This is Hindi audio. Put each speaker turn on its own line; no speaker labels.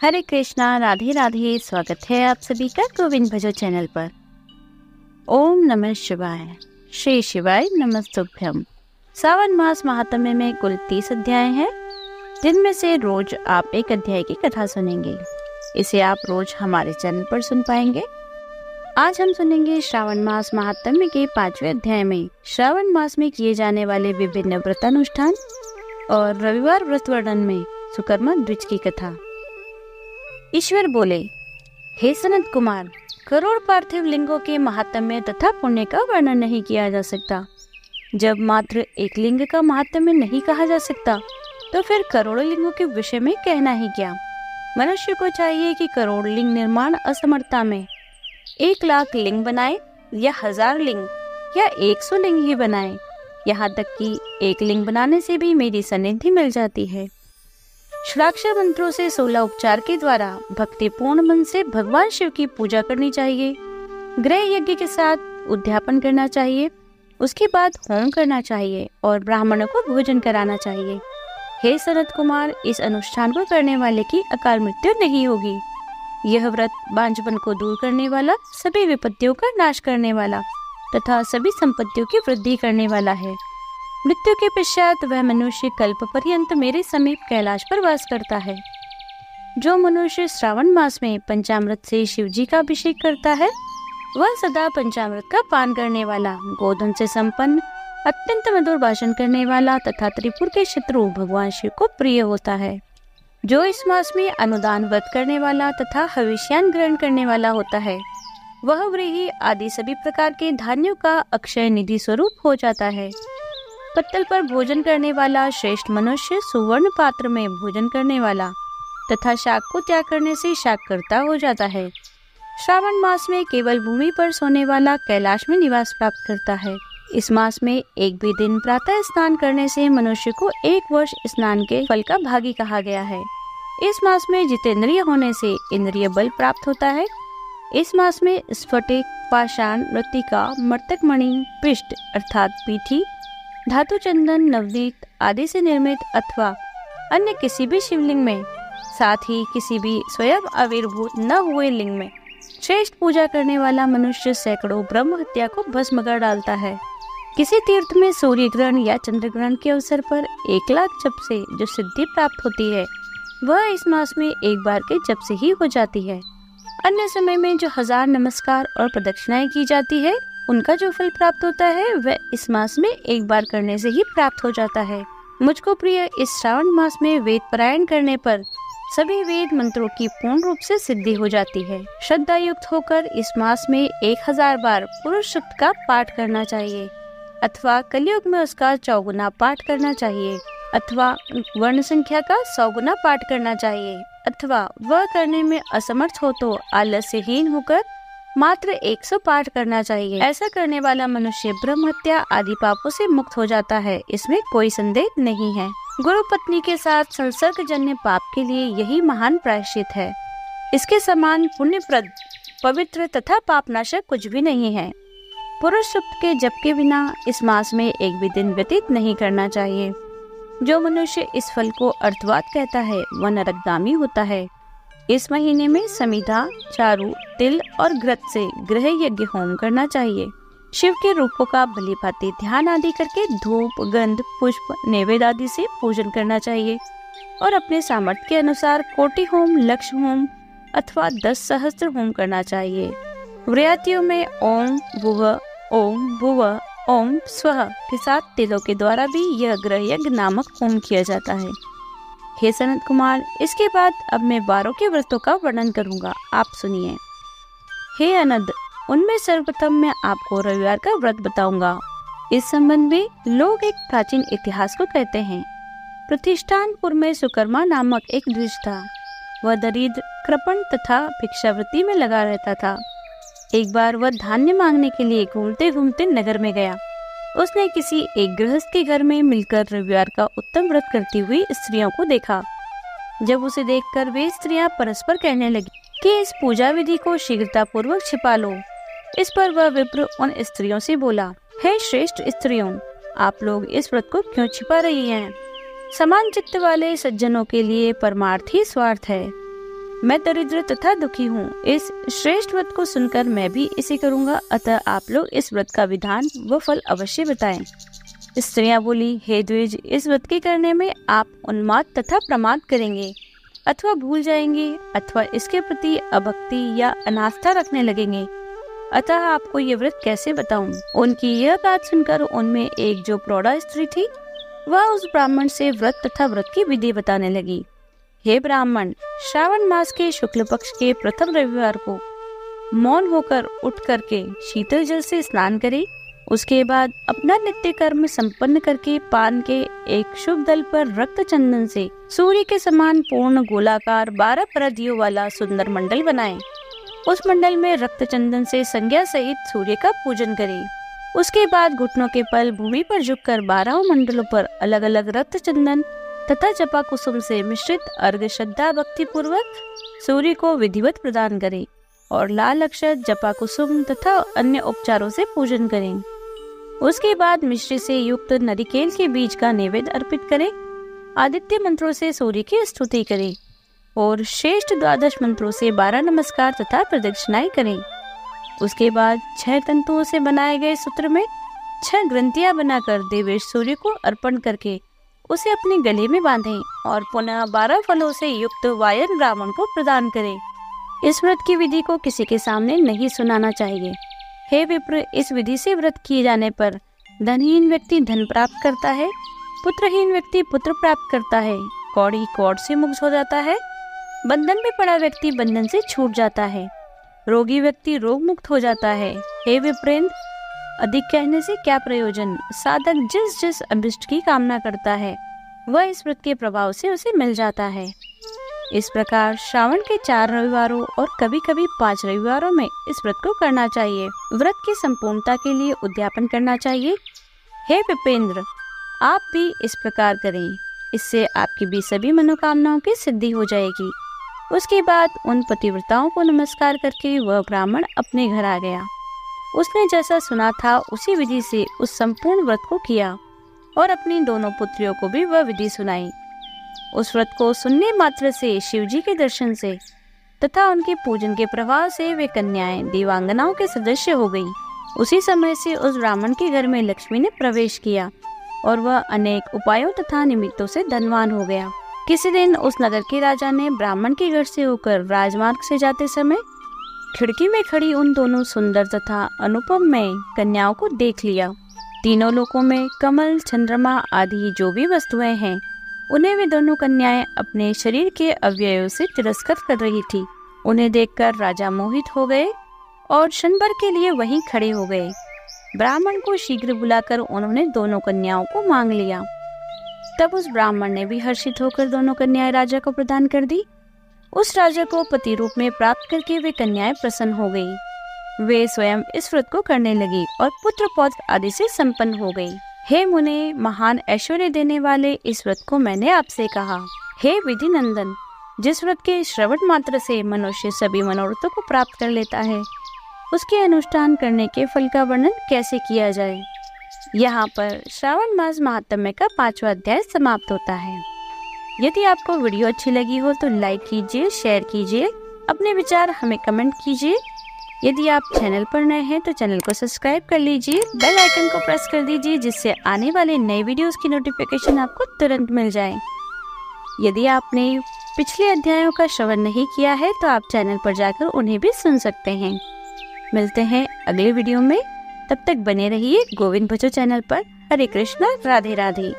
हरे कृष्णा, राधे राधे। स्वागत है आप सभी का गोविंद भजो चैनल पर। ओम नमः शिवाय। श्री शिवाय नमस्तुभ्यम। सावन मास महात्म्य में कुल 30 अध्याय हैं, जिनमें से रोज आप एक अध्याय की कथा सुनेंगे। इसे आप रोज हमारे चैनल पर सुन पाएंगे। आज हम सुनेंगे श्रावण मास महात्म्य के 5वें अध्याय में श्रावण मास में किए जाने वाले विभिन्न व्रतानुष्ठान और रविवार व्रत वर्णन में सुकर्मा द्विज की कथा। ईश्वर बोले, हे सनत कुमार, करोड़ पार्थिव लिंगों के महात्म्य तथा पुण्य का वर्णन नहीं किया जा सकता। जब मात्र एक लिंग का महात्म्य नहीं कहा जा सकता, तो फिर करोड़ों लिंगों के विषय में कहना ही क्या। मनुष्य को चाहिए कि करोड़ लिंग निर्माण असमर्थता में 1 लाख लिंग बनाए या 1000 लिंग या 100 लिंग ही बनाए। यहाँ तक कि एक लिंग बनाने से भी मेरी सन्निधि मिल जाती है। षडाक्षर मंत्रों से 16 उपचार के द्वारा भक्तिपूर्ण मन से भगवान शिव की पूजा करनी चाहिए। गृह यज्ञ के साथ उद्यापन करना चाहिए। उसके बाद होम करना चाहिए और ब्राह्मणों को भोजन कराना चाहिए। हे सनत कुमार, इस अनुष्ठान को करने वाले की अकाल मृत्यु नहीं होगी। यह व्रत बांझपन को दूर करने वाला, सभी विपत्तियों का नाश करने वाला तथा सभी संपत्तियों की वृद्धि करने वाला है। मृत्यु के पश्चात वह मनुष्य कल्प पर्यंत मेरे समीप कैलाश पर वास करता है। जो मनुष्य श्रावण मास में पंचामृत से शिव जी का अभिषेक करता है, वह सदा पंचामृत का पान करने वाला, गोधन से संपन्न, अत्यंत मधुर भाषण करने वाला तथा त्रिपुर के शत्रु भगवान शिव को प्रिय होता है। जो इस मास में अनुदान व्रत करने वाला तथा हविष्यान ग्रहण करने वाला होता है, वह व्रीहि आदि सभी प्रकार के धान्यों का अक्षय निधि स्वरूप हो जाता है। पत्तल पर भोजन करने वाला श्रेष्ठ मनुष्य सुवर्ण पात्र में भोजन करने वाला तथा शाक को त्याग करने से शाककर्ता हो जाता है। श्रावण मास में केवल भूमि पर सोने वाला कैलाश में निवास प्राप्त करता है। इस मास में एक भी दिन प्रातः स्नान करने से मनुष्य को 1 वर्ष स्नान के फल का भागी कहा गया है। इस मास में जितेंद्रिय होने से इंद्रिय बल प्राप्त होता है। इस मास में स्फटिक, पाषाण, मृत्तिका, मर्तकमणि, पिष्ट अर्थात पीठी, धातु, चंदन, नवनीत आदि से निर्मित अथवा अन्य किसी भी शिवलिंग में, साथ ही किसी भी स्वयं आविर्भूत न हुए लिंग में श्रेष्ठ पूजा करने वाला मनुष्य सैकड़ों ब्रह्म हत्या को भस्म कर डालता है। किसी तीर्थ में सूर्य ग्रहण या चंद्र ग्रहण के अवसर पर 1 लाख जप से जो सिद्धि प्राप्त होती है, वह इस मास में एक बार के जप से ही हो जाती है। अन्य समय में जो 1000 नमस्कार और प्रदक्षिणाएं की जाती है, उनका जो फल प्राप्त होता है, वह इस मास में एक बार करने से ही प्राप्त हो जाता है। मुझको प्रिय इस श्रावण मास में वेद पारायण करने पर सभी वेद मंत्रों की पूर्ण रूप से सिद्धि हो जाती है। श्रद्धा युक्त होकर इस मास में 1000 बार पुरुष सूक्त का पाठ करना चाहिए अथवा कलयुग में उसका 4 गुना पाठ करना चाहिए अथवा वर्ण संख्या का 100 गुना पाठ करना चाहिए अथवा वह करने में असमर्थ हो तो आलस्यहीन होकर मात्र 100 पाठ करना चाहिए। ऐसा करने वाला मनुष्य ब्रह्म हत्या आदि पापों से मुक्त हो जाता है, इसमें कोई संदेह नहीं है। गुरु पत्नी के साथ संसर्ग जन्य पाप के लिए यही महान प्रायश्चित है। इसके समान पुण्यप्रद, पवित्र तथा पापनाशक कुछ भी नहीं है। पुरुष सूक्त के जप के बिना इस मास में एक भी दिन व्यतीत नहीं करना चाहिए। जो मनुष्य इस फल को अर्थवाद कहता है, वह नरकगामी होता है। इस महीने में समिधा, चारू, तिल और घृत से गृह यज्ञ होम करना चाहिए। शिव के रूपों का भली भांति ध्यान आदि करके धूप, गंध, पुष्प, नैवेद्य आदि से पूजन करना चाहिए और अपने सामर्थ्य के अनुसार कोटि होम, लक्ष होम अथवा 10 सहस्त्र होम करना चाहिए। व्रतियों में ओम भुवः, ओम स्वः के साथ तिलों के द्वारा भी यह गृह यज्ञ नामक होम किया जाता है। हे सनत कुमार, इसके बाद अब मैं 12 के व्रतों का वर्णन करूंगा, आप सुनिए। हे अनद, उनमें सर्वप्रथम मैं आपको रविवार का व्रत बताऊंगा। इस संबंध में लोग एक प्राचीन इतिहास को कहते हैं। प्रतिष्ठानपुर में सुकर्मा नामक एक द्विज था। वह दरिद्र, कृपण तथा भिक्षावृत्ति में लगा रहता था। एक बार वह धान्य मांगने के लिए घूमते घूमते नगर में गया। उसने किसी एक गृहस्थ के घर में मिलकर रविवार का उत्तम व्रत करती हुई स्त्रियों को देखा। जब उसे देखकर वे स्त्रियां परस्पर कहने लगी कि इस पूजा विधि को शीघ्रता पूर्वक छिपा लो। इस पर वह विप्र उन स्त्रियों से बोला, हे श्रेष्ठ स्त्रियों, आप लोग इस व्रत को क्यों छिपा रही हैं? समान चित्त वाले सज्जनों के लिए परमार्थ ही स्वार्थ है। मैं दरिद्र तथा दुखी हूँ। इस श्रेष्ठ व्रत को सुनकर मैं भी इसे करूँगा, अतः आप लोग इस व्रत का विधान व फल अवश्य बताएं। स्त्रियां बोली, हे द्विज, इस व्रत के करने में आप उन्माद तथा प्रमाद करेंगे अथवा भूल जाएंगे अथवा इसके प्रति अभक्ति या अनास्था रखने लगेंगे, अतः आपको ये व्रत कैसे बताऊं। उनकी यह बात सुनकर उनमें एक जो प्रौढ़ा स्त्री थी वह उस ब्राह्मण से व्रत तथा व्रत की विधि बताने लगी। हे ब्राह्मण, श्रावण मास के शुक्ल पक्ष के प्रथम रविवार को मौन होकर उठ करके शीतल जल से स्नान करें। उसके बाद अपना नित्य कर्म संपन्न करके पान के एक शुभ दल पर रक्त चंदन से सूर्य के समान पूर्ण गोलाकार 12 परदियों वाला सुंदर मंडल बनाएं। उस मंडल में रक्त चंदन से संज्ञा सहित सूर्य का पूजन करें। उसके बाद घुटनों के पल भूमि पर झुककर 12 मंडलों पर अलग अलग रक्त चंदन तथा जपा कुसुम से मिश्रित अर्घ्य श्रद्धा भक्ति पूर्वक सूर्य को विधिवत प्रदान करें और लाल अक्षत, जपा कुसुम तथा अन्य उपचारों से पूजन करें। उसके बाद मिश्री से युक्त नरिकेल के बीज का नैवेद्य अर्पित करें। आदित्य मंत्रों से सूर्य की स्तुति करें और श्रेष्ठ 12 मंत्रों से 12 नमस्कार तथा प्रदक्षिणाएं करें। उसके बाद 6 तंतुओं से बनाए गए सूत्र में 6 ग्रंथियां बनाकर देवेश सूर्य को अर्पण करके उसे अपने गले में बांधें और पुनः 12 फलों से युक्त वायन ब्राह्मण को प्रदान करें। इस व्रत की विधि को किसी के सामने नहीं सुनाना चाहिए। हे विप्र, इस विधि से व्रत किए जाने पर धनहीन व्यक्ति धन प्राप्त करता है, पुत्रहीन व्यक्ति पुत्र प्राप्त करता है, कौड़ी कौड़ से मुक्त हो जाता है, बंधन में पड़ा व्यक्ति बंधन से छूट जाता है, रोगी व्यक्ति रोग मुक्त हो जाता है। हे विप्रेंद्र, अधिक कहने से क्या प्रयोजन। साधक जिस जिस अभिष्ट की कामना करता है वह इस व्रत के प्रभाव से उसे मिल जाता है। इस प्रकार श्रावण के 4 रविवारों और कभी कभी 5 रविवारों में इस व्रत को करना चाहिए। व्रत की संपूर्णता के लिए उद्यापन करना चाहिए। हे विपेंद्र, आप भी इस प्रकार करें, इससे आपकी भी सभी मनोकामनाओं की सिद्धि हो जाएगी। उसके बाद उन पतिव्रताओं को नमस्कार करके वह ब्राह्मण अपने घर आ गया। उसने जैसा सुना था उसी विधि से उस संपूर्ण व्रत को किया और अपनी दोनों पुत्रियों को भी वह विधि सुनाई। उस व्रत को सुनने मात्र से शिवजी के दर्शन से तथा उनके पूजन के प्रभाव से वे कन्याएं देवांगनाओं के सदस्य हो गई। उसी समय से उस ब्राह्मण के घर में लक्ष्मी ने प्रवेश किया और वह अनेक उपायों तथा निमित्तों से धनवान हो गया। किसी दिन उस नगर के राजा ने ब्राह्मण के घर से होकर राजमार्ग से जाते समय खिड़की में खड़ी उन दोनों सुंदर तथा अनुपम में कन्याओं को देख लिया। तीनों लोकों में कमल, चंद्रमा आदि जो भी वस्तुएं हैं उन्हें वे दोनों कन्याएं अपने शरीर के अवयवों से तिरस्कृत कर रही थी। उन्हें देखकर राजा मोहित हो गए और क्षण भर के लिए वहीं खड़े हो गए। ब्राह्मण को शीघ्र बुलाकर उन्होंने दोनों कन्याओं को मांग लिया। तब उस ब्राह्मण ने भी हर्षित होकर दोनों कन्याएं राजा को प्रदान कर दी। उस राजा को पति रूप में प्राप्त करके वे कन्याएं प्रसन्न हो गई। वे स्वयं इस व्रत को करने लगी और पुत्र पौत्र आदि से संपन्न हो गई। हे मुने, महान ऐश्वर्य देने वाले इस व्रत को मैंने आपसे कहा। हे विधि नंदन, जिस व्रत के श्रवण मात्र से मनुष्य सभी मनोरथों को प्राप्त कर लेता है, उसके अनुष्ठान करने के फल का वर्णन कैसे किया जाए। यहाँ पर श्रावण मास महात्म्य का 5वां अध्याय समाप्त होता है। यदि आपको वीडियो अच्छी लगी हो तो लाइक कीजिए, शेयर कीजिए, अपने विचार हमें कमेंट कीजिए। यदि आप चैनल पर नए हैं तो चैनल को सब्सक्राइब कर लीजिए, बेल आइकन को प्रेस कर दीजिए जिससे आने वाले नए वीडियोस की नोटिफिकेशन आपको तुरंत मिल जाए। यदि आपने पिछले अध्यायों का श्रवण नहीं किया है तो आप चैनल पर जाकर उन्हें भी सुन सकते हैं। मिलते हैं अगले वीडियो में, तब तक बने रहिए गोविंद भजो चैनल पर। हरे कृष्णा, राधे राधे।